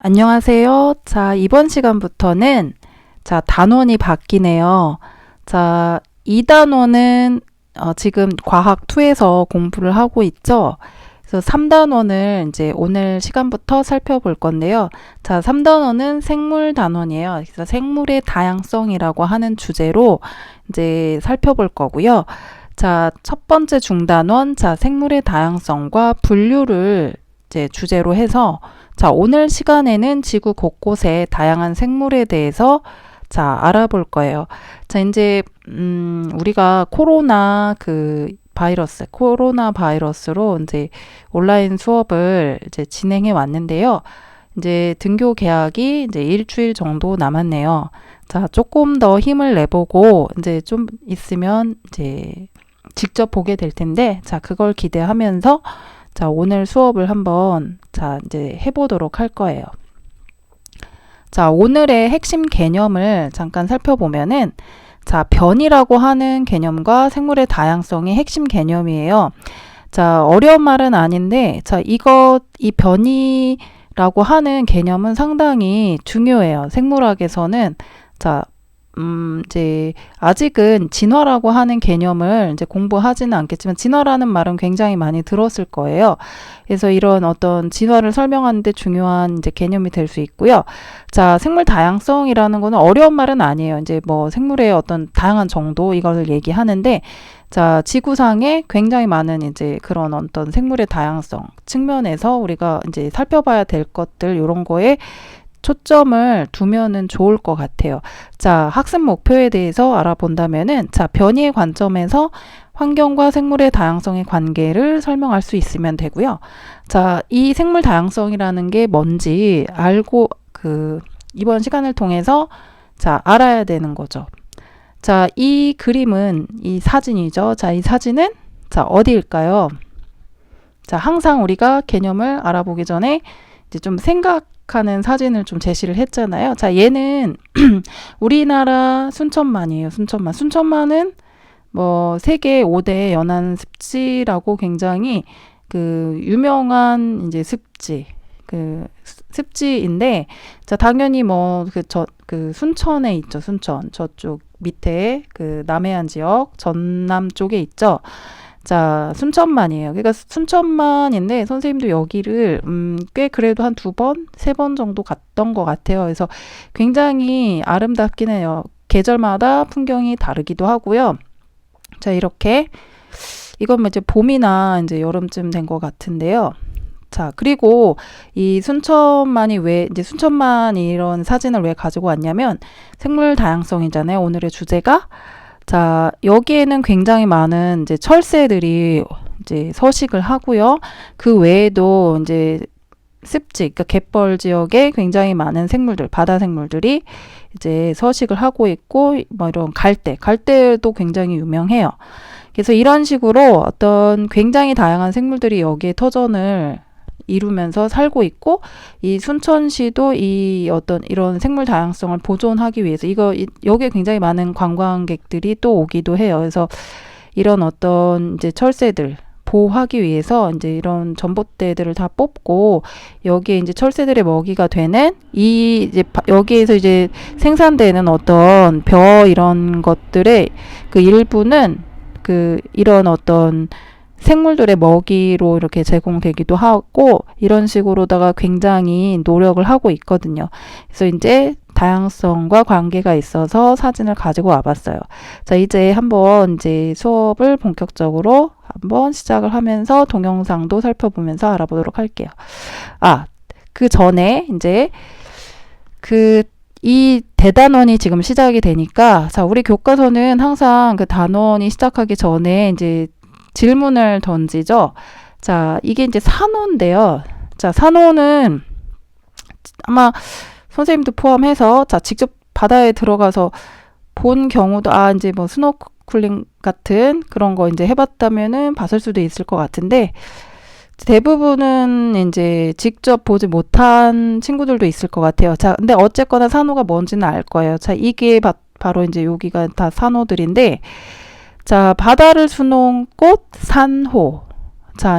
안녕하세요. 자, 이번 시간부터는 단원이 바뀌네요. 자, 이 단원은 지금 과학 2에서 공부를 하고 있죠. 그래서 3단원을 이제 오늘 시간부터 살펴볼 건데요. 자, 3단원은 생물 단원이에요. 그래서 생물의 다양성이라고 하는 주제로 이제 살펴볼 거고요. 자, 첫 번째 중단원, 생물의 다양성과 분류를 이제 주제로 해서 오늘 시간에는 지구 곳곳의 다양한 생물에 대해서 알아볼 거예요. 이제 우리가 코로나 바이러스로 이제 온라인 수업을 이제 진행해 왔는데요. 이제 등교 개학이 이제 일주일 정도 남았네요. 조금 더 힘을 내보고 이제 좀 있으면 이제 직접 보게 될 텐데, 그걸 기대하면서 오늘 수업을 한번 이제 해보도록 할 거예요. 오늘의 핵심 개념을 잠깐 살펴보면은 변이라고 하는 개념과 생물의 다양성이 핵심 개념이에요. 어려운 말은 아닌데 이 변이라고 하는 개념은 상당히 중요해요. 생물학에서는 이제 아직은 진화라고 하는 개념을 이제 공부하지는 않겠지만 진화라는 말은 굉장히 많이 들었을 거예요. 그래서 이런 어떤 진화를 설명하는데 중요한 이제 개념이 될 수 있고요. 생물 다양성이라는 거는 어려운 말은 아니에요. 이제 뭐 생물의 어떤 다양한 정도 이걸 얘기하는데 지구상에 굉장히 많은 이제 그런 어떤 생물의 다양성 측면에서 우리가 이제 살펴봐야 될 것들 이런 거에 초점을 두면은 좋을 것 같아요. 학습 목표에 대해서 알아본다면은 변이의 관점에서 환경과 생물의 다양성의 관계를 설명할 수 있으면 되고요. 이 생물 다양성이라는 게 뭔지 알고 이번 시간을 통해서 알아야 되는 거죠. 이 그림은 이 사진이죠. 이 사진은 어디일까요? 항상 우리가 개념을 알아보기 전에 이제 좀 생각하는 사진을 좀 제시를 했잖아요. 얘는 우리나라 순천만이에요. 순천만은 뭐 세계 5대 연안 습지라고 굉장히 유명한 이제 습지인데 당연히 뭐 순천에 있죠. 순천 저쪽 밑에 남해안 지역 전남 쪽에 있죠. 순천만이에요. 그러니까 순천만인데 선생님도 여기를 꽤 그래도 한 2번, 3번 정도 갔던 것 같아요. 그래서 굉장히 아름답긴 해요. 계절마다 풍경이 다르기도 하고요. 이렇게 이건 이제 봄이나 이제 여름쯤 된 것 같은데요. 그리고 이 순천만이 이제 순천만 이런 사진을 왜 가지고 왔냐면 생물 다양성이잖아요. 오늘의 주제가. 여기에는 굉장히 많은 이제 철새들이 이제 서식을 하고요. 그 외에도 이제 습지, 그러니까 갯벌 지역에 굉장히 많은 생물들, 바다 생물들이 이제 서식을 하고 있고, 뭐 이런 갈대도 굉장히 유명해요. 그래서 이런 식으로 어떤 굉장히 다양한 생물들이 여기에 터전을 이루면서 살고 있고, 이 순천시도 이 어떤 이런 생물 다양성을 보존하기 위해서 여기에 굉장히 많은 관광객들이 또 오기도 해요. 그래서 이런 어떤 이제 철새들 보호하기 위해서 이제 이런 전봇대들을 다 뽑고 여기에 이제 철새들의 먹이가 되는 여기에서 이제 생산되는 어떤 벼 이런 것들의 일부는 이런 어떤 생물들의 먹이로 이렇게 제공되기도 하고 이런 식으로다가 굉장히 노력을 하고 있거든요. 그래서 이제 다양성과 관계가 있어서 사진을 가지고 와봤어요. 이제 한번 이제 수업을 본격적으로 한번 시작을 하면서 동영상도 살펴보면서 알아보도록 할게요. 그 전에 이제 이 대단원이 지금 시작이 되니까 우리 교과서는 항상 단원이 시작하기 전에 이제 질문을 던지죠. 이게 이제 산호인데요. 산호는 아마 선생님도 포함해서 직접 바다에 들어가서 본 경우도 이제 뭐 스노클링 같은 그런 거 이제 해봤다면은 봤을 수도 있을 것 같은데 대부분은 이제 직접 보지 못한 친구들도 있을 것 같아요. 근데 어쨌거나 산호가 뭔지는 알 거예요. 이게 바로 이제 여기가 다 산호들인데 바다를 수놓은 꽃 산호.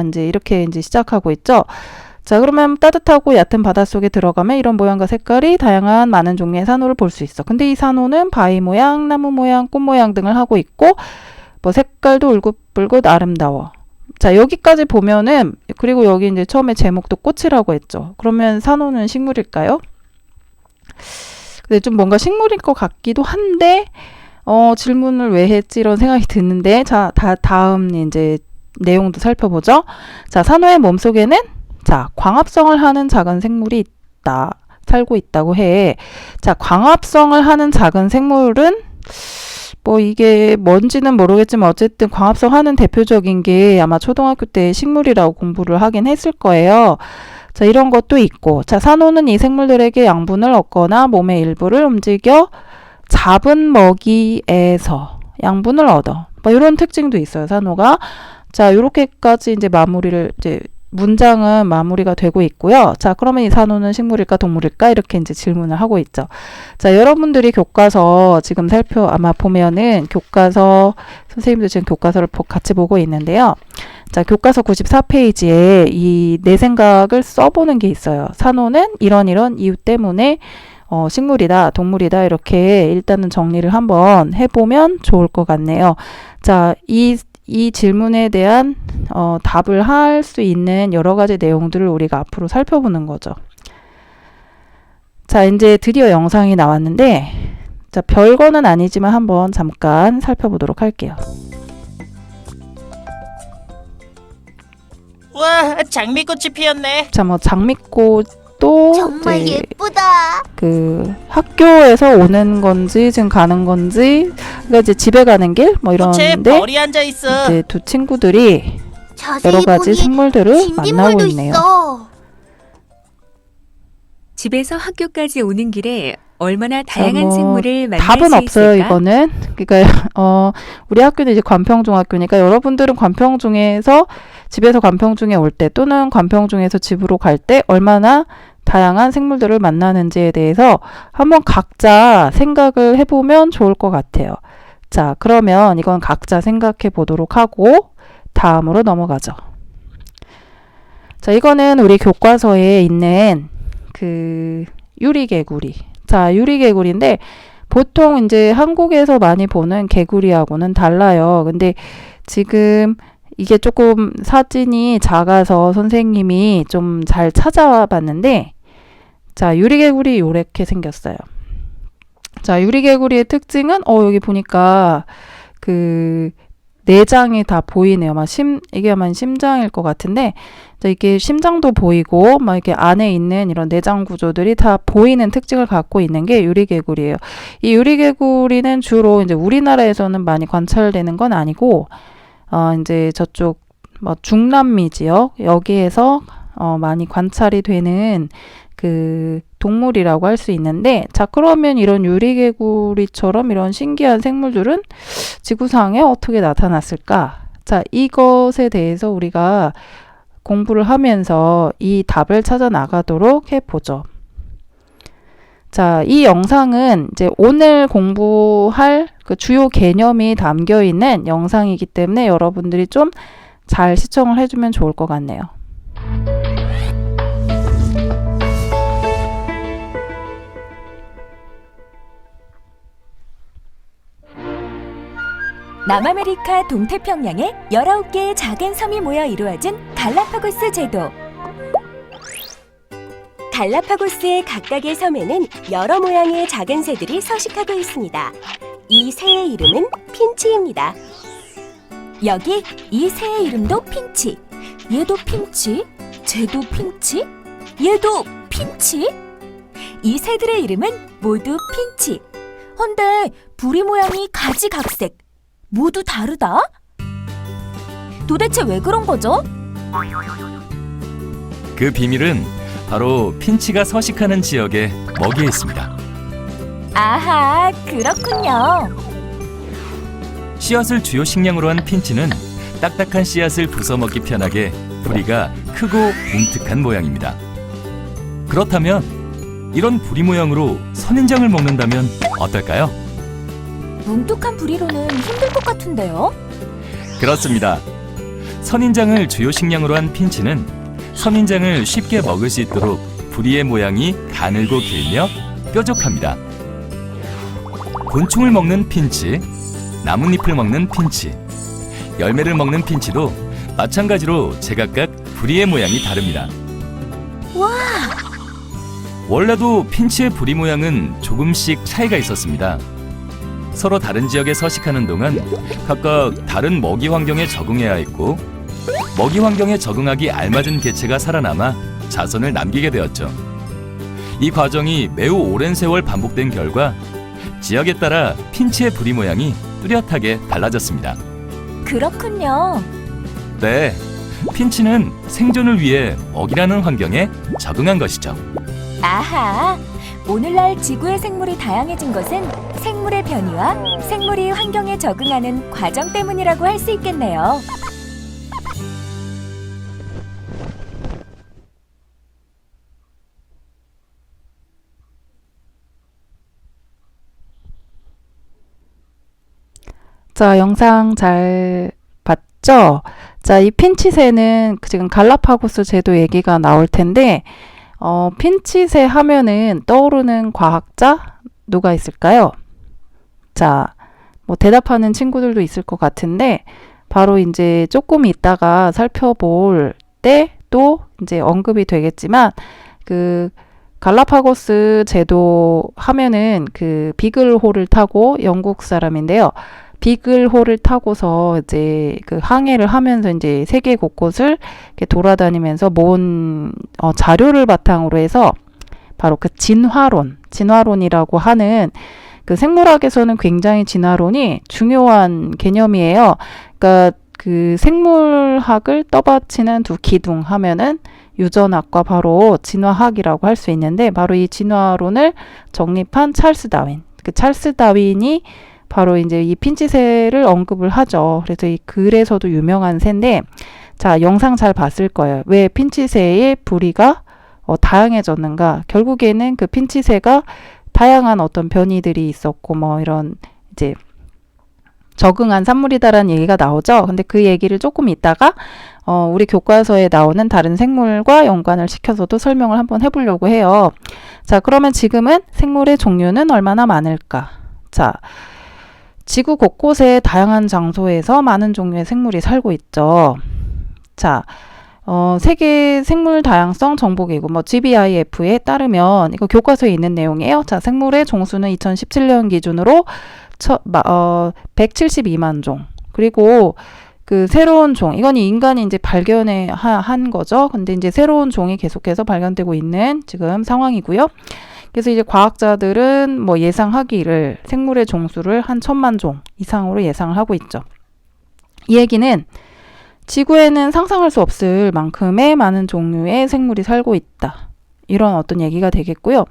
이제 이렇게 이제 시작하고 있죠. 자, 그러면 따뜻하고 얕은 바닷속에 들어가면 이런 모양과 색깔이 다양한 많은 종류의 산호를 볼 수 있어. 근데 이 산호는 바위 모양, 나무 모양, 꽃 모양 등을 하고 있고 뭐 색깔도 울긋불긋 아름다워. 자, 여기까지 보면은, 그리고 여기 이제 처음에 제목도 꽃이라고 했죠. 그러면 산호는 식물일까요? 근데 좀 뭔가 식물일 것 같기도 한데 질문을 왜 했지 이런 생각이 드는데, 자, 다음 이제 내용도 살펴보죠. 자, 산호의 몸속에는 자, 광합성을 하는 작은 생물이 살고 있다고 해. 자, 광합성을 하는 작은 생물은 뭐 이게 뭔지는 모르겠지만 어쨌든 광합성 하는 대표적인 게 아마 초등학교 때 식물이라고 공부를 하긴 했을 거예요. 자, 이런 것도 있고, 자, 산호는 이 생물들에게 양분을 얻거나 몸의 일부를 움직여 잡은 먹이에서 양분을 얻어. 뭐 이런 특징도 있어요, 산호가. 자, 요렇게까지 이제 문장은 마무리가 되고 있고요. 자, 그러면 이 산호는 식물일까 동물일까 이렇게 이제 질문을 하고 있죠. 자, 여러분들이 교과서 지금 아마 보면은 교과서 선생님도 지금 교과서를 같이 보고 있는데요. 자, 교과서 94페이지에 이 내 생각을 써보는 게 있어요. 산호는 이런 이유 때문에 식물이다, 동물이다 이렇게 일단은 정리를 한번 해보면 좋을 것 같네요. 자, 이 질문에 대한 답을 할 수 있는 여러 가지 내용들을 우리가 앞으로 살펴보는 거죠. 자, 이제 드디어 영상이 나왔는데, 자, 별거는 아니지만 한번 잠깐 살펴보도록 할게요. 와, 장미꽃이 피었네. 자, 뭐 장미꽃도 정말 이제 예쁘다. 그 학교에서 오는 건지 지금 가는 건지, 그러니까 이제 집에 가는 길 뭐 꽃에 이런데 벌이 앉아 있어. 이제 두 친구들이 자세히 여러 가지 보니 생물들을 진딧물도 만나고 있네요. 있어. 집에서 학교까지 오는 길에 얼마나 자, 다양한 뭐 생물을 만날 답은 수 없어요, 있을까? 이거는. 그러니까 우리 학교는 이제 관평중학교니까 여러분들은 관평중에서 집에서 관평중에 올 때 또는 관평중에서 집으로 갈 때 얼마나 다양한 생물들을 만나는지에 대해서 한번 각자 생각을 해보면 좋을 것 같아요. 자, 그러면 이건 각자 생각해 보도록 하고 다음으로 넘어가죠. 자, 이거는 우리 교과서에 있는 그 유리개구리. 자, 유리개구리인데 보통 이제 한국에서 많이 보는 개구리하고는 달라요. 근데 지금 이게 조금 사진이 작아서 선생님이 좀 잘 찾아와 봤는데, 자, 유리개구리 요렇게 생겼어요. 자, 유리개구리의 특징은 여기 보니까 그 내장이 다 보이네요. 이게 아마 심장일 것 같은데, 자, 이게 심장도 보이고 막 이렇게 안에 있는 이런 내장 구조들이 다 보이는 특징을 갖고 있는 게 유리개구리예요. 이 유리개구리는 주로 이제 우리나라에서는 많이 관찰되는 건 아니고 이제 저쪽 뭐 중남미 지역 여기에서 많이 관찰이 되는 그 동물이라고 할 수 있는데, 자, 그러면 이런 유리개구리처럼 이런 신기한 생물들은 지구상에 어떻게 나타났을까? 자, 이것에 대해서 우리가 공부를 하면서 이 답을 찾아 나가도록 해보죠. 자, 이 영상은 이제 오늘 공부할 그 주요 개념이 담겨 있는 영상이기 때문에 여러분들이 좀 잘 시청을 해주면 좋을 것 같네요. 남아메리카 동태평양에 19개의 작은 섬이 모여 이루어진 갈라파고스 제도. 갈라파고스의 각각의 섬에는 여러 모양의 작은 새들이 서식하고 있습니다. 이 새의 이름은 핀치입니다. 여기 이 새의 이름도 핀치. 얘도 핀치, 쟤도 핀치, 얘도 핀치. 이 새들의 이름은 모두 핀치. 헌데 부리 모양이 가지각색. 모두 다르다? 도대체 왜 그런 거죠? 그 비밀은 바로 핀치가 서식하는 지역에 먹이에 있습니다. 아하, 그렇군요. 씨앗을 주요 식량으로 한 핀치는 딱딱한 씨앗을 부숴 먹기 편하게 부리가 크고 뭉툭한 모양입니다. 그렇다면 이런 부리 모양으로 선인장을 먹는다면 어떨까요? 뭉툭한 부리로는 힘들 것 같은데요? 그렇습니다. 선인장을 주요 식량으로 한 핀치는 선인장을 쉽게 먹을 수 있도록 부리의 모양이 가늘고 길며 뾰족합니다. 곤충을 먹는 핀치, 나뭇잎을 먹는 핀치, 열매를 먹는 핀치도 마찬가지로 제각각 부리의 모양이 다릅니다. 원래도 핀치의 부리 모양은 조금씩 차이가 있었습니다. 서로 다른 지역에 서식하는 동안 각각 다른 먹이 환경에 적응해야 했고, 먹이 환경에 적응하기 알맞은 개체가 살아남아 자손을 남기게 되었죠. 이 과정이 매우 오랜 세월 반복된 결과 지역에 따라 핀치의 부리 모양이 뚜렷하게 달라졌습니다. 그렇군요. 네, 핀치는 생존을 위해 먹이라는 환경에 적응한 것이죠. 아하, 오늘날 지구의 생물이 다양해진 것은 생물의 변이와 생물이 환경에 적응하는 과정 때문이라고 할 수 있겠네요. 자, 영상 잘 봤죠? 자, 이 핀치새는 지금 갈라파고스 제도 얘기가 나올 텐데, 핀치새 하면은 떠오르는 과학자 누가 있을까요? 자, 뭐 대답하는 친구들도 있을 것 같은데, 바로 이제 조금 있다가 살펴볼 때 또 이제 언급이 되겠지만, 그 갈라파고스 제도 하면은 그 비글호를 타고 영국 사람인데요. 비글호를 타고서 이제 그 항해를 하면서 이제 세계 곳곳을 이렇게 돌아다니면서 모은 자료를 바탕으로 해서 바로 그 진화론이라고 하는 그 생물학에서는 굉장히 진화론이 중요한 개념이에요. 그러니까 그 생물학을 떠받치는 두 기둥 하면은 유전학과 바로 진화학이라고 할 수 있는데, 바로 이 진화론을 정립한 찰스 다윈. 그 찰스 다윈이 바로 이제 이 핀치새를 언급을 하죠. 그래서 이 글에서도 유명한 새인데, 자, 영상 잘 봤을 거예요. 왜 핀치새의 부리가 다양해졌는가? 결국에는 그 핀치새가 다양한 어떤 변이들이 있었고, 뭐 이런 이제 적응한 산물이다라는 얘기가 나오죠. 근데 그 얘기를 조금 있다가 우리 교과서에 나오는 다른 생물과 연관을 시켜서도 설명을 한번 해보려고 해요. 자, 그러면 지금은 생물의 종류는 얼마나 많을까? 자, 지구 곳곳에 다양한 장소에서 많은 종류의 생물이 살고 있죠. 자, 세계 생물 다양성 정보기구 GBIF에 따르면, 이거 교과서에 있는 내용이에요. 자, 생물의 종수는 2017년 기준으로 172만 종. 그리고 그 새로운 종, 이건 인간이 이제 한 거죠. 근데 이제 새로운 종이 계속해서 발견되고 있는 지금 상황이고요. 그래서 이제 과학자들은 뭐 예상하기를 생물의 종수를 한 1,000만 종 이상으로 예상을 하고 있죠. 이 얘기는 지구에는 상상할 수 없을 만큼의 많은 종류의 생물이 살고 있다. 이런 어떤 얘기가 되겠고요.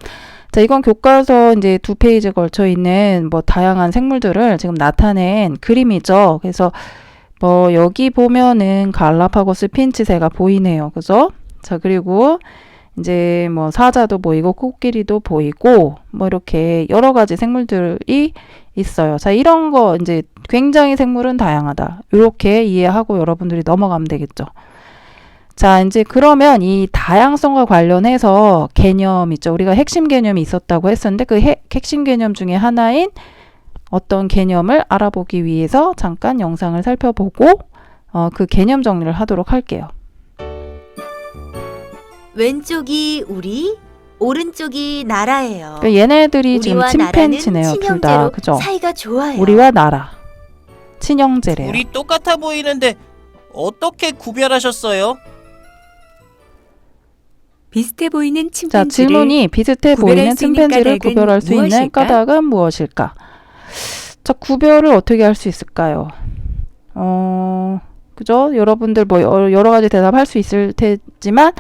자, 이건 교과서 이제 2페이지에 걸쳐 있는 뭐 다양한 생물들을 지금 나타낸 그림이죠. 그래서 뭐 여기 보면은 갈라파고스 핀치새가 보이네요. 그죠? 자, 그리고 이제 뭐 사자도 보이고 코끼리도 보이고 뭐 이렇게 여러 가지 생물들이 있어요. 자, 이런 거 이제 굉장히 생물은 다양하다. 이렇게 이해하고 여러분들이 넘어가면 되겠죠. 자, 이제 그러면 이 다양성과 관련해서 개념 있죠. 우리가 핵심 개념이 있었다고 했었는데 그 핵심 개념 중에 하나인 어떤 개념을 알아보기 위해서 잠깐 영상을 살펴보고 그 개념 정리를 하도록 할게요. 왼쪽이 우리, 오른쪽이 나라예요. 그러니까 얘네들이 지금 우리와 침팬지네요. 나라는 둘 다. 친형제로 그죠? 사이가 좋아요. 우리와 나라. 친형제래요. 우리 똑같아 보이는데 어떻게 구별하셨어요? 비슷해 보이는 자, 침팬지를 질문이 비슷해 구별할 보이는 수 있는 침팬지를 까닭은 구별할 수 있는 무엇일까? 까닭은 무엇일까? 자, 구별을 어떻게 할 수 있을까요? 그죠? 여러분들 뭐 여러 가지 대답할 수 있을 테지만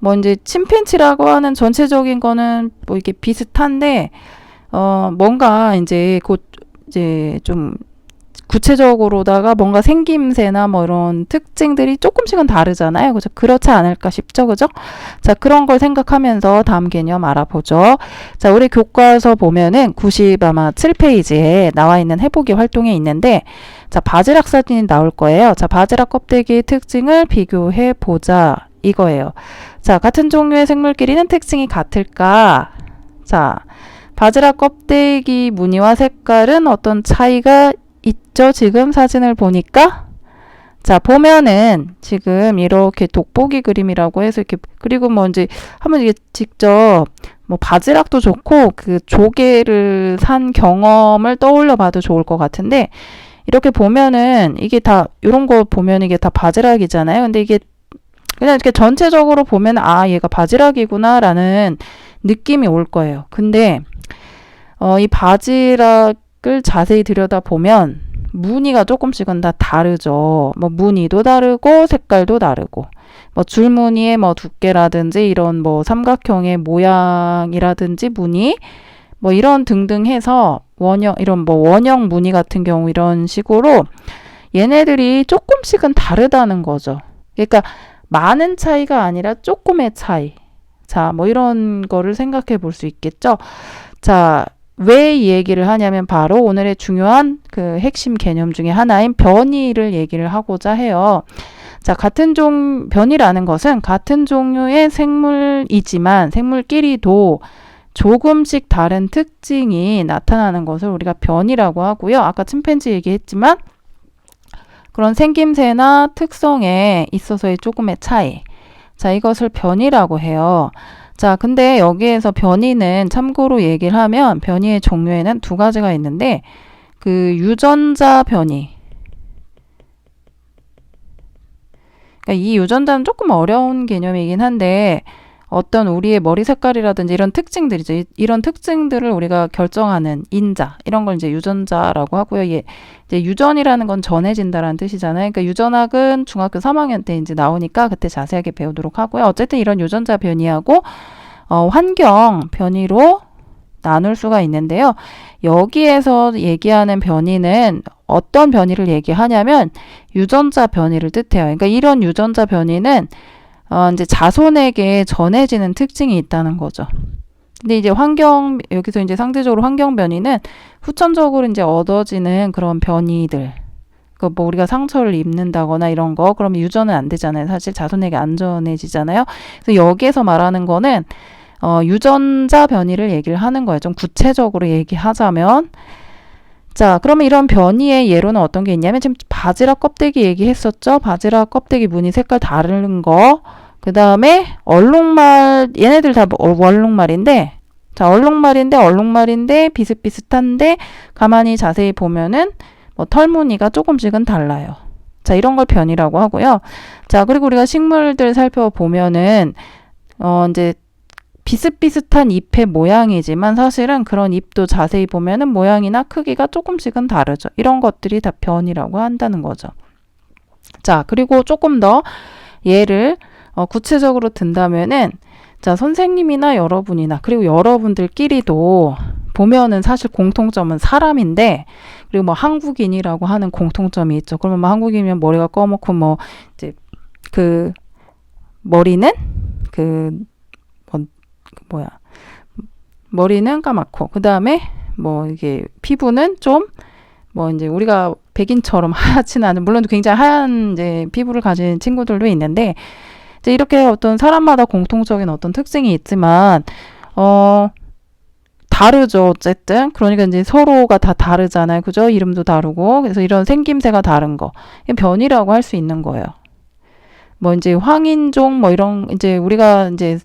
뭐 이제 침팬지라고 하는 전체적인 거는 뭐 이게 비슷한데 뭔가 이제 곧 이제 좀 구체적으로다가 뭔가 생김새나 뭐 이런 특징들이 조금씩은 다르잖아요. 그죠? 그렇지 않을까 싶죠. 그죠? 자, 그런 걸 생각하면서 다음 개념 알아보죠. 자, 우리 교과서 보면은 97페이지에 나와 있는 해보기 활동이 있는데, 자, 바지락 사진이 나올 거예요. 자, 바지락 껍데기의 특징을 비교해 보자. 이거예요. 자, 같은 종류의 생물끼리는 특징이 같을까? 자, 바지락 껍데기 무늬와 색깔은 어떤 차이가 있죠? 지금 사진을 보니까. 자, 보면은 지금 이렇게 돋보기 그림이라고 해서 이렇게, 그리고 뭐 이제 한번 이게 직접 뭐 바지락도 좋고 그 조개를 산 경험을 떠올려 봐도 좋을 것 같은데, 이렇게 보면은 이게 다 이런 거 보면 이게 다 바지락이잖아요. 근데 이게 그냥 이렇게 전체적으로 보면 아, 얘가 바지락이구나라는 느낌이 올 거예요. 근데 이 바지락을 자세히 들여다보면 무늬가 조금씩은 다 다르죠. 뭐 무늬도 다르고 색깔도 다르고, 뭐 줄무늬의 뭐 두께라든지 이런 뭐 삼각형의 모양이라든지 무늬 뭐 이런 등등 해서 원형, 이런 뭐 원형 무늬 같은 경우 이런 식으로 얘네들이 조금씩은 다르다는 거죠. 그러니까 많은 차이가 아니라 조금의 차이. 자, 뭐 이런 거를 생각해 볼 수 있겠죠. 자, 왜 이 얘기를 하냐면 바로 오늘의 중요한 그 핵심 개념 중에 하나인 변이를 얘기를 하고자 해요. 자, 변이라는 것은 같은 종류의 생물이지만 생물끼리도 조금씩 다른 특징이 나타나는 것을 우리가 변이라고 하고요. 아까 침팬지 얘기했지만 그런 생김새나 특성에 있어서의 조금의 차이. 자, 이것을 변이라고 해요. 자, 근데 여기에서 변이는 참고로 얘기를 하면 변이의 종류에는 두 가지가 있는데, 그 유전자 변이. 그러니까 이 유전자는 조금 어려운 개념이긴 한데, 어떤 우리의 머리 색깔이라든지 이런 특징들이죠. 이런 특징들을 우리가 결정하는 인자, 이런 걸 이제 유전자라고 하고요. 이제 유전이라는 건 전해진다라는 뜻이잖아요. 그러니까 유전학은 중학교 3학년 때 이제 나오니까 그때 자세하게 배우도록 하고요. 어쨌든 이런 유전자 변이하고 환경 변이로 나눌 수가 있는데요. 여기에서 얘기하는 변이는 어떤 변이를 얘기하냐면 유전자 변이를 뜻해요. 그러니까 이런 유전자 변이는 이제 자손에게 전해지는 특징이 있다는 거죠. 근데 이제 여기서 이제 상대적으로 환경 변이는 후천적으로 이제 얻어지는 그런 변이들. 뭐 우리가 상처를 입는다거나 이런 거, 그러면 유전은 안 되잖아요. 사실 자손에게 안 전해지잖아요. 그래서 여기에서 말하는 거는, 유전자 변이를 얘기를 하는 거예요. 좀 구체적으로 얘기하자면. 자, 그러면 이런 변이의 예로는 어떤 게 있냐면, 지금 바지락 껍데기 얘기했었죠? 바지락 껍데기 무늬 색깔 다른 거. 그 다음에 얼룩말, 얘네들 다 얼룩말인데, 자, 얼룩말인데 비슷비슷한데, 가만히 자세히 보면은, 뭐 털무늬가 조금씩은 달라요. 자, 이런 걸 변이라고 하고요. 자, 그리고 우리가 식물들 살펴보면은, 이제, 비슷비슷한 잎의 모양이지만 사실은 그런 잎도 자세히 보면은 모양이나 크기가 조금씩은 다르죠. 이런 것들이 다 변이라고 한다는 거죠. 자, 그리고 조금 더 예를 구체적으로 든다면은, 자, 선생님이나 여러분이나 그리고 여러분들끼리도 보면은 사실 공통점은 사람인데, 그리고 뭐 한국인이라고 하는 공통점이 있죠. 그러면 뭐 한국인이면 머리가 검고 뭐 이제 그 머리는 머리는 까맣고, 그 다음에 뭐 이게 피부는 좀 뭐 이제 우리가 백인처럼 하얗지는 않은, 물론 굉장히 하얀 이제 피부를 가진 친구들도 있는데, 이제 이렇게 어떤 사람마다 공통적인 어떤 특징이 있지만 다르죠. 어쨌든 그러니까 이제 서로가 다 다르잖아요. 그죠? 이름도 다르고. 그래서 이런 생김새가 다른 거, 변이라고 할 수 있는 거예요. 뭐 이제 황인종 뭐 이런, 이제 우리가 이제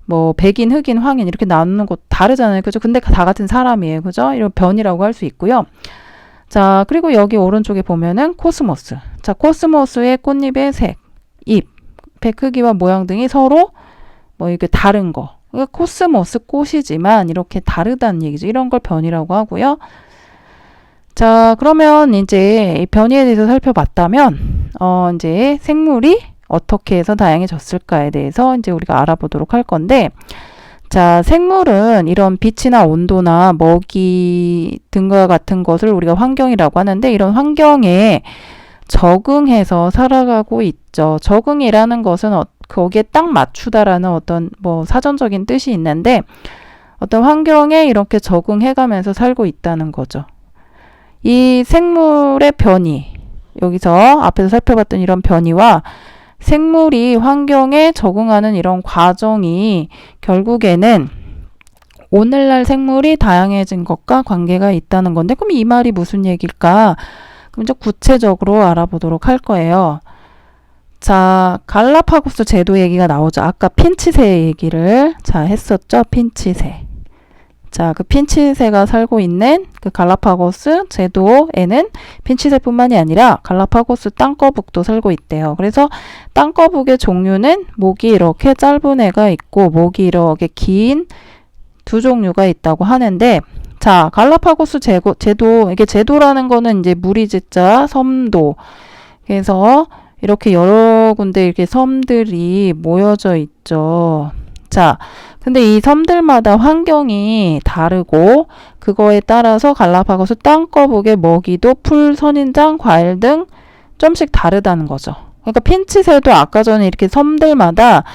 뭐 백인, 흑인, 황인 이렇게 나누는 거 다르잖아요. 그죠? 근데 다 같은 사람이에요. 그죠? 이런 변이라고 할 수 있고요. 자, 그리고 여기 오른쪽에 보면은 코스모스. 자, 코스모스의 꽃잎의 색, 잎의 크기와 모양 등이 서로 뭐 이렇게 다른 거. 그러니까 코스모스 꽃이지만 이렇게 다르다는 얘기죠. 이런 걸 변이라고 하고요. 자, 그러면 이제 이 변이에 대해서 살펴봤다면, 이제 생물이 어떻게 해서 다양해졌을까에 대해서 이제 우리가 알아보도록 할 건데, 자, 생물은 이런 빛이나 온도나 먹이 등과 같은 것을 우리가 환경이라고 하는데, 이런 환경에 적응해서 살아가고 있죠. 적응이라는 것은 거기에 딱 맞추다라는 어떤 뭐 사전적인 뜻이 있는데, 어떤 환경에 이렇게 적응해가면서 살고 있다는 거죠. 이 생물의 변이, 여기서 앞에서 살펴봤던 이런 변이와 생물이 환경에 적응하는 이런 과정이 결국에는 오늘날 생물이 다양해진 것과 관계가 있다는 건데, 그럼 이 말이 무슨 얘기일까? 그럼 좀 구체적으로 알아보도록 할 거예요. 자, 갈라파고스 제도 얘기가 나오죠. 아까 핀치새 얘기를 했었죠. 핀치새. 자, 그 핀치새가 살고 있는 그 갈라파고스 제도에는 핀치새뿐만이 아니라 갈라파고스 땅거북도 살고 있대요. 그래서 땅거북의 종류는 목이 이렇게 짧은 애가 있고 목이 이렇게 긴 두 종류가 있다고 하는데, 자, 갈라파고스 제도, 이게 제도라는 거는 이제 무리제자 섬도. 그래서 이렇게 여러 군데 이렇게 섬들이 모여져 있죠. 자, 근데 이 섬들마다 환경이 다르고 그거에 따라서 갈라파고스 땅거북의 먹이도 풀, 선인장, 과일 등 좀씩 다르다는 거죠. 그러니까 핀치새도 아까 전에 이렇게 섬들마다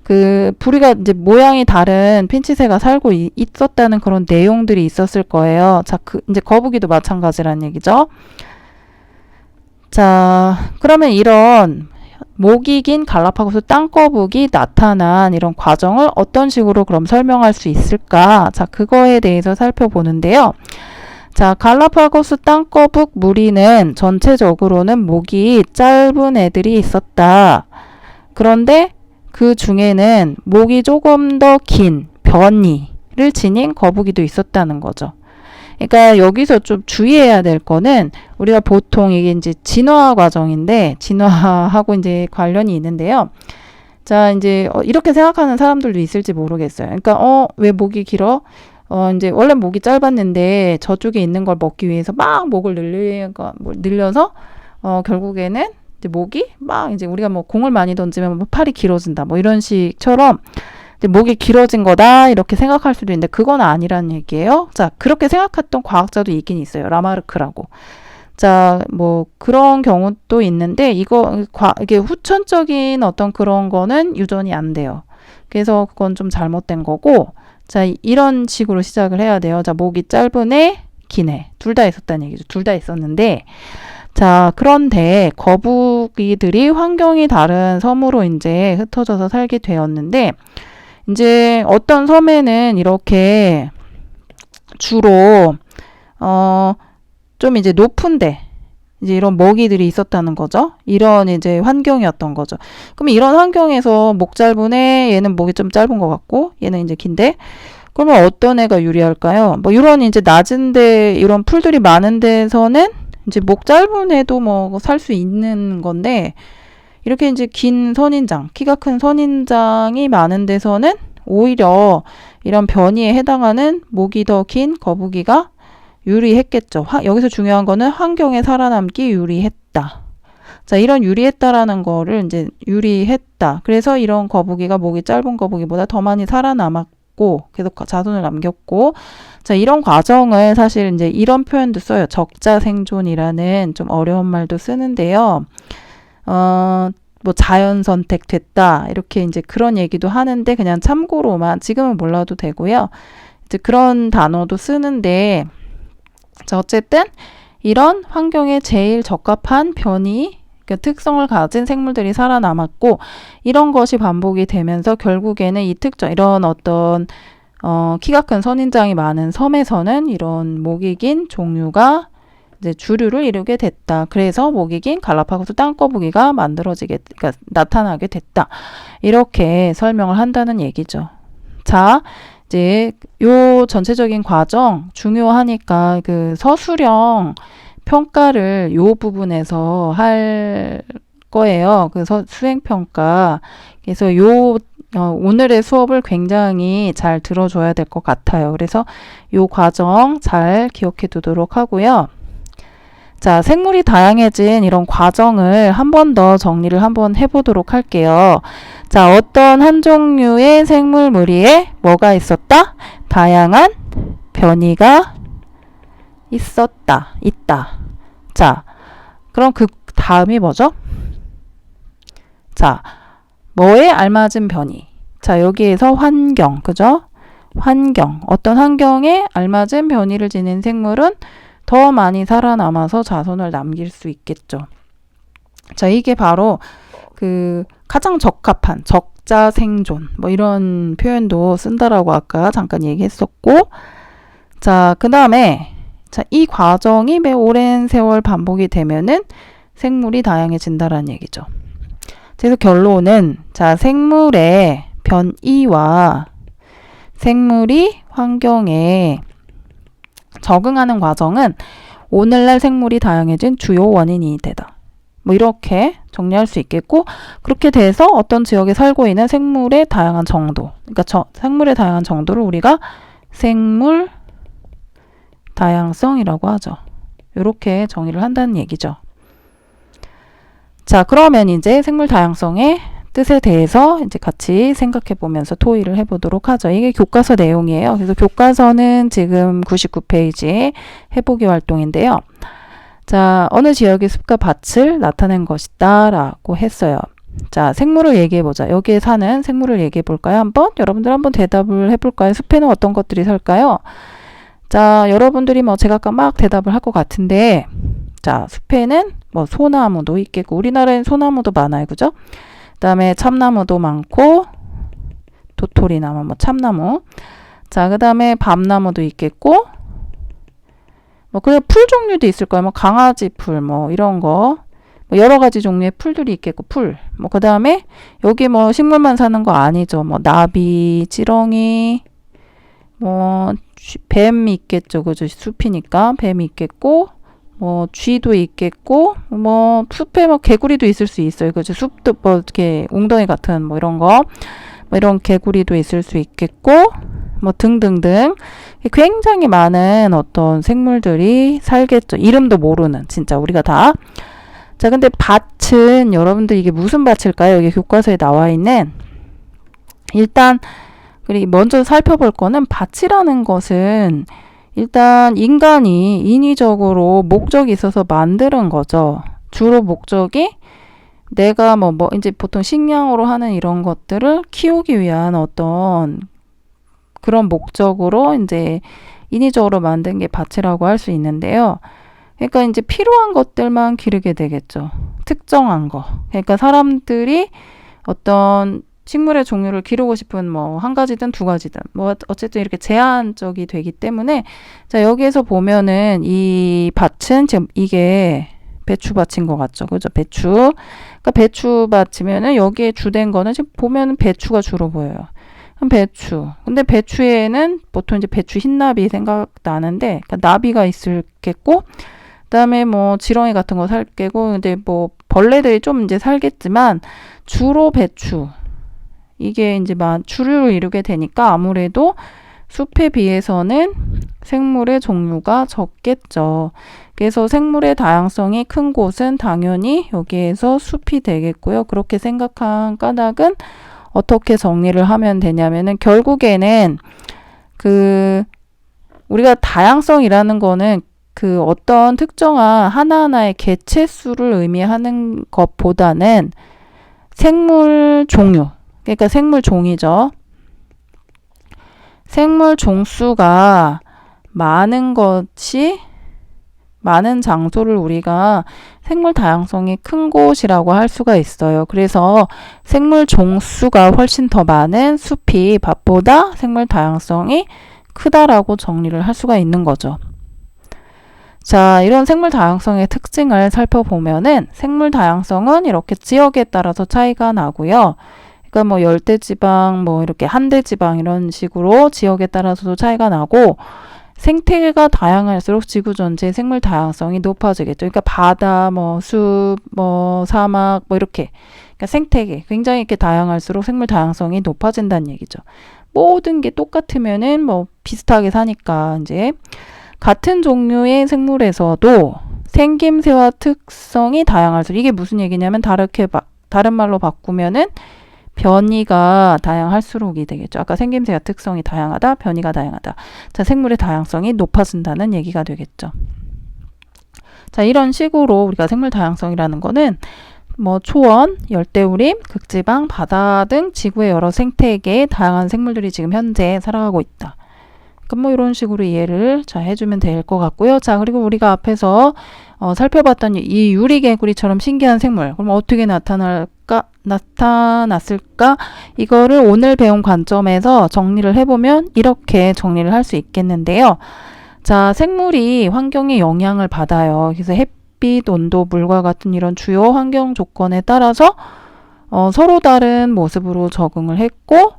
그 부리가 이제 모양이 다른 핀치새가 살고 있었다는 그런 내용들이 있었을 거예요. 자, 이제 거북이도 마찬가지란 얘기죠. 자, 그러면 이런 목이 긴 갈라파고스 땅거북이 나타난 이런 과정을 어떤 식으로 그럼 설명할 수 있을까? 자, 그거에 대해서 살펴보는데요. 자, 갈라파고스 땅거북 무리는 전체적으로는 목이 짧은 애들이 있었다. 그런데 그 중에는 목이 조금 더 긴 변이를 지닌 거북이도 있었다는 거죠. 그러니까 여기서 좀 주의해야 될 거는 우리가 보통 이게 이제 진화 과정인데 진화하고 이제 관련이 있는데요. 자, 이제 이렇게 생각하는 사람들도 있을지 모르겠어요. 그러니까 왜 목이 길어? 이제 원래 목이 짧았는데 저쪽에 있는 걸 먹기 위해서 막 목을 늘려서 결국에는 이제 목이 막 이제 우리가 뭐 공을 많이 던지면 뭐 팔이 길어진다 뭐 이런 식처럼 이제 목이 길어진 거다 이렇게 생각할 수도 있는데 그건 아니라는 얘기예요. 자, 그렇게 생각했던 과학자도 있긴 있어요. 라마르크라고. 자, 뭐 그런 경우도 있는데 이게 후천적인 어떤 그런 거는 유전이 안 돼요. 그래서 그건 좀 잘못된 거고, 자, 이런 식으로 시작을 해야 돼요. 자, 목이 짧은 애, 긴 애. 둘 다 있었다는 얘기죠. 둘 다 있었는데, 자, 그런데 거북이들이 환경이 다른 섬으로 이제 흩어져서 살게 되었는데, 이제 어떤 섬에는 이렇게 주로, 좀 이제 높은데, 이제 이런 먹이들이 있었다는 거죠. 이런 이제 환경이었던 거죠. 그럼 이런 환경에서 목 짧은 애, 얘는 목이 좀 짧은 것 같고, 얘는 이제 긴데, 그러면 어떤 애가 유리할까요? 뭐 이런 이제 낮은데, 이런 풀들이 많은 데서는 이제 목 짧은 애도 뭐 살 수 있는 건데, 이렇게 이제 긴 선인장, 키가 큰 선인장이 많은 데서는 오히려 이런 변이에 해당하는 목이 더 긴 거북이가 유리했겠죠. 여기서 중요한 거는 환경에 살아남기 유리했다. 자, 이런 유리했다라는 거를 이제 유리했다. 그래서 이런 거북이가 목이 짧은 거북이보다 더 많이 살아남았고, 계속 자손을 남겼고, 자, 이런 과정을 사실 이제 이런 표현도 써요. 적자 생존이라는 좀 어려운 말도 쓰는데요. 뭐 자연 선택됐다. 이렇게 이제 그런 얘기도 하는데 그냥 참고로만 지금은 몰라도 되고요. 이제 그런 단어도 쓰는데, 자, 어쨌든 이런 환경에 제일 적합한 변이, 그 특성을 가진 생물들이 살아남았고, 이런 것이 반복이 되면서 결국에는 이 특정, 이런 어떤 키가 큰 선인장이 많은 섬에서는 이런 목이 긴 종류가 이제 주류를 이루게 됐다. 그래서 목이 긴 갈라파고스 땅거북이가 그러니까 나타나게 됐다. 이렇게 설명을 한다는 얘기죠. 자, 이제 요 전체적인 과정 중요하니까 그 서술형 평가를 요 부분에서 할 거예요. 그 수행평가. 그래서 오늘의 수업을 굉장히 잘 들어줘야 될 것 같아요. 그래서 요 과정 잘 기억해 두도록 하고요. 자, 생물이 다양해진 이런 과정을 한 번 더 정리를 한번 해보도록 할게요. 자, 어떤 한 종류의 생물 무리에 뭐가 있었다? 다양한 변이가 있다. 자, 그럼 그 다음이 뭐죠? 자, 뭐에 알맞은 변이? 자, 여기에서 환경, 그죠? 환경. 어떤 환경에 알맞은 변이를 지닌 생물은 더 많이 살아남아서 자손을 남길 수 있겠죠. 자, 이게 바로 그 가장 적합한 적자 생존 뭐 이런 표현도 쓴다라고 아까 잠깐 얘기했었고, 자, 그 다음에 자, 이 과정이 매우 오랜 세월 반복이 되면은 생물이 다양해진다라는 얘기죠. 그래서 결론은 자, 생물의 변이와 생물이 환경에 적응하는 과정은 오늘날 생물이 다양해진 주요 원인이 되다. 뭐 이렇게 정리할 수 있겠고, 그렇게 돼서 어떤 지역에 살고 있는 생물의 다양한 정도, 그러니까 생물의 다양한 정도를 우리가 생물 다양성이라고 하죠. 이렇게 정의를 한다는 얘기죠. 자, 그러면 이제 생물 다양성의 뜻에 대해서 이제 같이 생각해 보면서 토의를 해보도록 하죠. 이게 교과서 내용이에요. 그래서 교과서는 지금 99페이지 해보기 활동인데요. 자, 어느 지역의 숲과 밭을 나타낸 것이다 라고 했어요. 자, 생물을 얘기해 보자. 여기에 사는 생물을 얘기해 볼까요? 여러분들 한번 대답을 해볼까요? 숲에는 어떤 것들이 살까요? 자, 여러분들이 뭐 제가 아까 막 대답을 할 것 같은데, 자, 숲에는 뭐 소나무도 있겠고, 우리나라엔 소나무도 많아요. 그죠? 그 다음에 참나무도 많고, 도토리나무, 뭐 참나무. 자, 그 다음에 밤나무도 있겠고, 뭐 그냥 풀 종류도 있을 거예요. 뭐 강아지 풀, 뭐 이런 거. 뭐 여러 가지 종류의 풀들이 있겠고, 풀. 뭐 그 다음에 여기 뭐 식물만 사는 거 아니죠. 뭐 나비, 지렁이, 뭐 뱀 있겠죠. 그죠? 숲이니까 뱀이 있겠고, 뭐 쥐도 있겠고, 뭐 숲에 뭐 개구리도 있을 수 있어요. 그죠? 숲도 뭐 이렇게 웅덩이 같은 뭐 이런 거, 뭐 이런 개구리도 있을 수 있겠고, 뭐 등등등 굉장히 많은 어떤 생물들이 살겠죠. 이름도 모르는, 진짜 우리가 다. 자, 근데 밭은 여러분들 이게 무슨 밭일까요? 여기 교과서에 나와 있는, 일단 그리고 먼저 살펴볼 거는 밭이라는 것은 일단 인간이 인위적으로 목적이 있어서 만드는 거죠. 주로 목적이 내가 뭐 이제 보통 식량으로 하는 이런 것들을 키우기 위한 어떤 그런 목적으로 이제 인위적으로 만든 게 밭이라고 할 수 있는데요. 그러니까 이제 필요한 것들만 기르게 되겠죠. 특정한 거. 그러니까 사람들이 어떤 식물의 종류를 기르고 싶은 뭐 한 가지든 두 가지든 뭐 어쨌든 이렇게 제한적이 되기 때문에, 자, 여기에서 보면은 이 밭은 지금 이게 배추밭인 것 같죠. 그죠? 배추. 그러니까 배추밭이면은 여기에 주된 거는 지금 보면은 배추가 주로 보여요. 그럼 배추. 근데 배추에는 보통 이제 배추 흰나비 생각나는데, 그러니까 나비가 있겠고, 그다음에 뭐 지렁이 같은 거 살겠고, 근데 뭐 벌레들이 좀 이제 살겠지만 주로 배추. 이게 이제 주류를 이루게 되니까 아무래도 숲에 비해서는 생물의 종류가 적겠죠. 그래서 생물의 다양성이 큰 곳은 당연히 여기에서 숲이 되겠고요. 그렇게 생각한 까닭은 어떻게 정리를 하면 되냐면은, 결국에는 우리가 다양성이라는 거는 그 어떤 특정한 하나하나의 개체 수를 의미하는 것보다는 생물 종류, 그러니까 생물 종이죠. 생물 종수가 많은 장소를 우리가 생물 다양성이 큰 곳이라고 할 수가 있어요. 그래서 생물 종수가 훨씬 더 많은 숲이 밭보다 생물 다양성이 크다라고 정리를 할 수가 있는 거죠. 자, 이런 생물 다양성의 특징을 살펴보면은, 생물 다양성은 이렇게 지역에 따라서 차이가 나고요. 그러니까 뭐 열대지방, 뭐 이렇게 한대지방 이런 식으로 지역에 따라서도 차이가 나고, 생태계가 다양할수록 지구 전체의 생물 다양성이 높아지겠죠. 그러니까 바다, 뭐 숲, 뭐 사막, 뭐 이렇게. 그러니까 생태계 굉장히 이렇게 다양할수록 생물 다양성이 높아진다는 얘기죠. 모든 게 똑같으면은 뭐 비슷하게 사니까 이제 같은 종류의 생물에서도 생김새와 특성이 다양할수록, 이게 무슨 얘기냐면 다른 말로 바꾸면은 변이가 다양할수록이 되겠죠. 아까 생김새와 특성이 다양하다, 변이가 다양하다. 자, 생물의 다양성이 높아진다는 얘기가 되겠죠. 자, 이런 식으로 우리가 생물 다양성이라는 거는 뭐 초원, 열대우림, 극지방, 바다 등 지구의 여러 생태계에 다양한 생물들이 지금 현재 살아가고 있다. 그러니까 뭐 이런 식으로 이해를 잘 해주면 될 것 같고요. 자, 그리고 우리가 앞에서 살펴봤던 이 유리개구리처럼 신기한 생물, 그럼 어떻게 나타날 나타났을까? 이거를 오늘 배운 관점에서 정리를 해보면 이렇게 정리를 할 수 있겠는데요. 자, 생물이 환경에 영향을 받아요. 그래서 햇빛, 온도, 물과 같은 이런 주요 환경 조건에 따라서 서로 다른 모습으로 적응을 했고,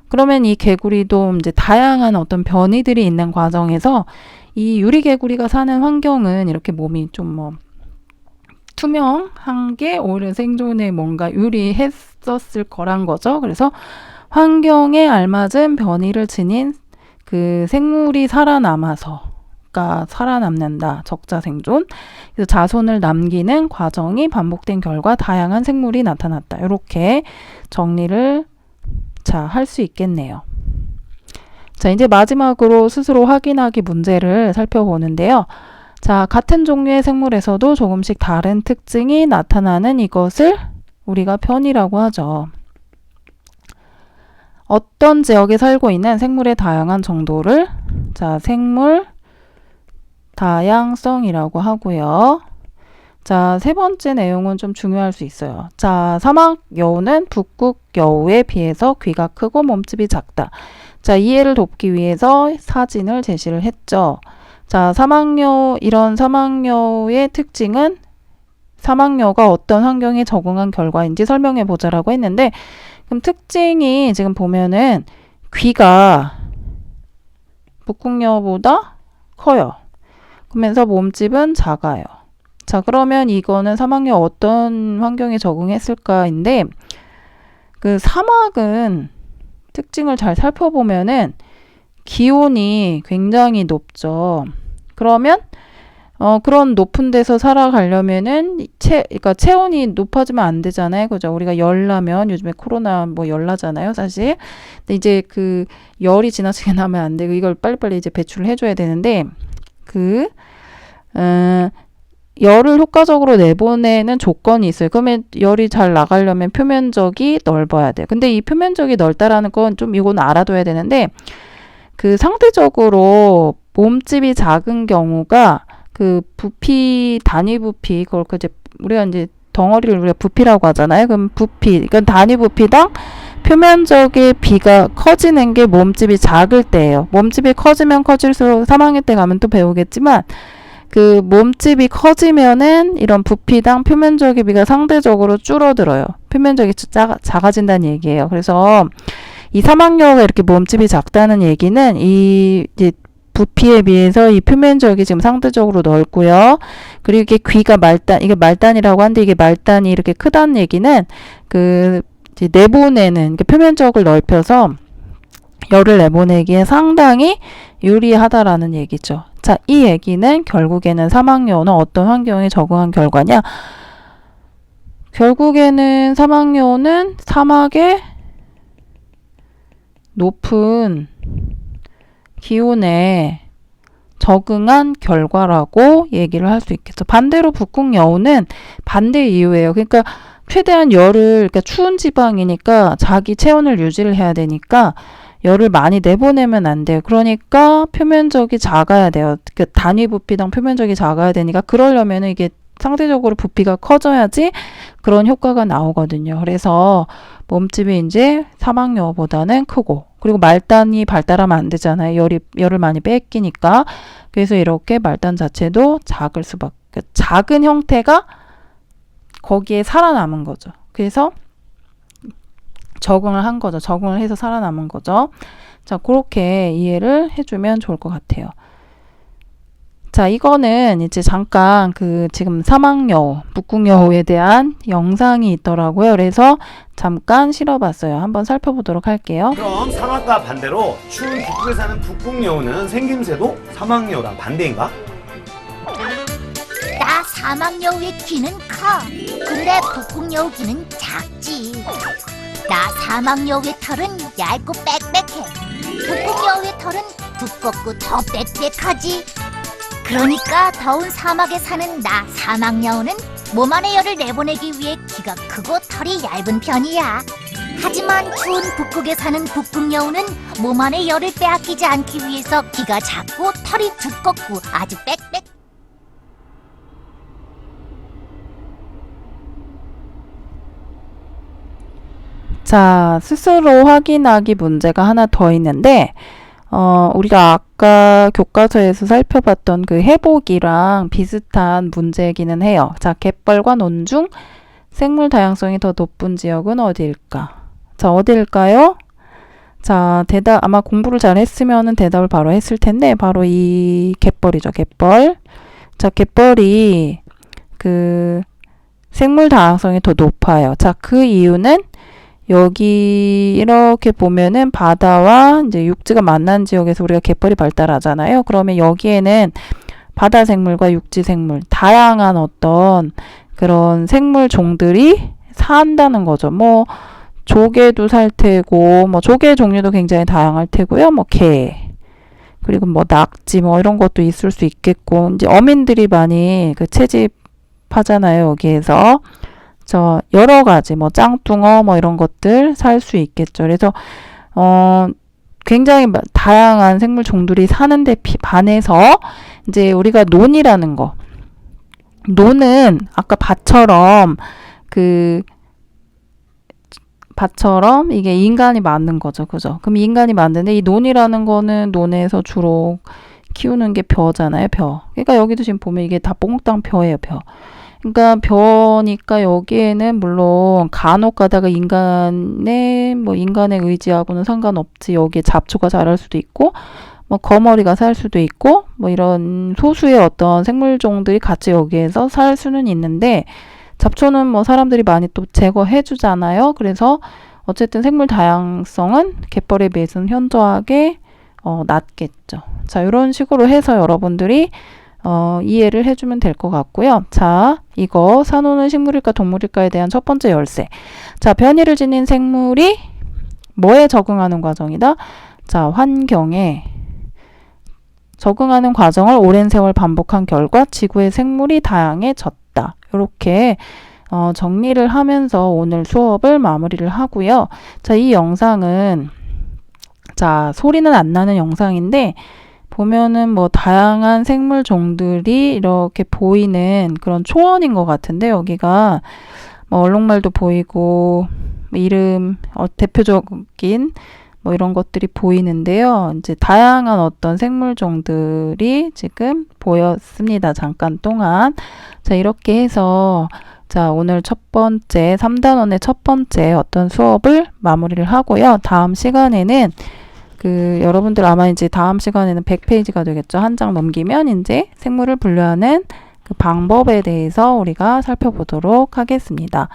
그러면 이 개구리도 이제 다양한 어떤 변이들이 있는 과정에서 이 유리개구리가 사는 환경은 이렇게 몸이 좀 투명한 게 오히려 생존에 뭔가 유리했었을 거란 거죠. 그래서 환경에 알맞은 변이를 지닌 그 생물이 살아남는다. 적자 생존. 그래서 자손을 남기는 과정이 반복된 결과 다양한 생물이 나타났다. 이렇게 정리를 할 수 있겠네요. 자, 이제 마지막으로 스스로 확인하기 문제를 살펴보는데요. 자, 같은 종류의 생물에서도 조금씩 다른 특징이 나타나는 이것을 우리가 편이라고 하죠. 어떤 지역에 살고 있는 생물의 다양한 정도를 생물 다양성이라고 하고요. 자, 세 번째 내용은 좀 중요할 수 있어요. 자, 사막 여우는 북극 여우에 비해서 귀가 크고 몸집이 작다. 자, 이해를 돕기 위해서 사진을 제시를 했죠. 자, 이런 사막여우의 특징은 사막여우가 어떤 환경에 적응한 결과인지 설명해 보자라고 했는데, 그럼 특징이 지금 보면은 귀가 북극여우보다 커요. 그러면서 몸집은 작아요. 자, 그러면 이거는 사막여우 어떤 환경에 적응했을까인데, 그 사막은 특징을 잘 살펴보면은 기온이 굉장히 높죠. 그러면 그런 높은 데서 살아가려면은 그러니까 체온이 높아지면 안 되잖아요. 그죠? 우리가 열나면 요즘에 코로나 열나잖아요, 사실. 근데 이제 그 열이 지나치게 나면 안 되고 이걸 빨리빨리 이제 배출을 해줘야 되는데 열을 효과적으로 내보내는 조건이 있어요. 그러면 열이 잘 나가려면 표면적이 넓어야 돼요. 근데 이 표면적이 넓다라는 건 좀 이건 알아둬야 되는데, 그 상대적으로 몸집이 작은 경우가 그 부피, 단위 부피, 그걸 이제 우리가 이제 덩어리를 우리가 부피라고 하잖아요. 그럼 부피, 이건 단위 부피당 표면적의 비가 커지는 게 몸집이 작을 때예요. 몸집이 커지면 커질수록 3학년 때 가면 또 배우겠지만, 그 몸집이 커지면은 이런 부피당 표면적의 비가 상대적으로 줄어들어요. 표면적이 작아진다는 얘기예요. 그래서 이 사막여우가 이렇게 몸집이 작다는 얘기는 이제 부피에 비해서 이 표면적이 지금 상대적으로 넓고요. 그리고 이게 귀가 이게 말단이라고 하는데, 이게 말단이 이렇게 크다는 얘기는 그 이제 내보내는 표면적을 넓혀서 열을 내보내기에 상당히 유리하다라는 얘기죠. 자, 이 얘기는 결국에는 사막여우는 어떤 환경에 적응한 결과냐? 결국에는 사막여우는 사막의 높은 기온에 적응한 결과라고 얘기를 할 수 있겠죠. 반대로 북극여우는 반대 이유예요. 그러니까 최대한 그러니까 추운 지방이니까 자기 체온을 유지를 해야 되니까 열을 많이 내보내면 안 돼요. 그러니까 표면적이 작아야 돼요. 그 단위 부피당 표면적이 작아야 되니까, 그러려면 이게 상대적으로 부피가 커져야지 그런 효과가 나오거든요. 그래서 몸집이 이제 사막여우보다는 크고, 그리고 말단이 발달하면 안 되잖아요. 열을 많이 뺏기니까. 그래서 이렇게 말단 자체도 작은 형태가 거기에 살아남은 거죠. 그래서 적응을 한 거죠. 적응을 해서 살아남은 거죠. 자, 그렇게 이해를 해주면 좋을 것 같아요. 자, 이거는 이제 잠깐 지금 사막여우, 북극여우에 대한 영상이 있더라고요. 그래서 잠깐 실어봤어요. 한번 살펴보도록 할게요. 그럼 사막과 반대로 추운 북극에 사는 북극여우는 생김새도 사막여우랑 반대인가? 나 사막여우의 귀는 커. 근데 북극여우 귀는 작지. 나 사막여우의 털은 얇고 빽빽해. 북극여우의 털은 두껍고 더 빽빽하지. 그러니까 더운 사막에 사는 나 사막여우는 몸 안의 열을 내보내기 위해 귀가 크고 털이 얇은 편이야. 하지만 추운 북극에 사는 북극여우는 몸 안의 열을 빼앗기지 않기 위해서 귀가 작고 털이 두껍고 아주 빽빽. 자, 스스로 확인하기 문제가 하나 더 있는데, 우리가 아까 교과서에서 살펴봤던 그 해보기랑 비슷한 문제이기는 해요. 자, 갯벌과 논 중 생물 다양성이 더 높은 지역은 어디일까? 자, 어디일까요? 자, 대답, 아마 공부를 잘 했으면은 대답을 바로 했을 텐데, 바로 이 갯벌이죠, 갯벌. 자, 갯벌이 그 생물 다양성이 더 높아요. 자, 그 이유는 여기 이렇게 보면은 바다와 이제 육지가 만난 지역에서 우리가 갯벌이 발달하잖아요. 그러면 여기에는 바다 생물과 육지 생물, 다양한 어떤 그런 생물 종들이 산다는 거죠. 뭐 조개도 살 테고, 뭐 조개 종류도 굉장히 다양할 테고요. 뭐 게, 그리고 뭐 낙지 뭐 이런 것도 있을 수 있겠고, 이제 어민들이 많이 그 채집하잖아요. 여기에서. 저 여러 가지 뭐 짱뚱어 뭐 이런 것들 살 수 있겠죠. 그래서 굉장히 다양한 생물 종들이 사는데 반해서 이제 우리가 논이라는 거, 논은 아까 밭처럼 밭처럼 이게 인간이 만든 거죠. 그죠? 그럼 인간이 만드는데 이 논이라는 거는 논에서 주로 키우는 게 벼잖아요. 벼. 그러니까 여기도 지금 보면 이게 다 몽땅 벼예요. 벼. 그러니까 벼니까 여기에는 물론 간혹 가다가 인간의 의지하고는 상관없지. 여기에 잡초가 자랄 수도 있고 뭐 거머리가 살 수도 있고 뭐 이런 소수의 어떤 생물종들이 같이 여기에서 살 수는 있는데, 잡초는 뭐 사람들이 많이 또 제거해 주잖아요. 그래서 어쨌든 생물 다양성은 갯벌에 비해서는 현저하게 낮겠죠. 자, 이런 식으로 해서 여러분들이 이해를 해주면 될 것 같고요. 자, 이거 산호는 식물일까 동물일까에 대한 첫 번째 열쇠. 자, 변이를 지닌 생물이 뭐에 적응하는 과정이다? 자, 환경에 적응하는 과정을 오랜 세월 반복한 결과 지구의 생물이 다양해졌다. 이렇게 정리를 하면서 오늘 수업을 마무리를 하고요. 자, 이 영상은 자, 소리는 안 나는 영상인데 보면은 뭐 다양한 생물 종들이 이렇게 보이는 그런 초원인 것 같은데, 여기가 뭐 얼룩말도 보이고 이름 대표적인 뭐 이런 것들이 보이는데요. 이제 다양한 어떤 생물 종들이 지금 보였습니다. 잠깐 동안. 자, 이렇게 해서 자, 오늘 첫 번째 3단원의 첫 번째 어떤 수업을 마무리를 하고요. 다음 시간에는 여러분들 아마 이제 다음 시간에는 100페이지가 되겠죠. 한 장 넘기면 이제 생물을 분류하는 그 방법에 대해서 우리가 살펴보도록 하겠습니다.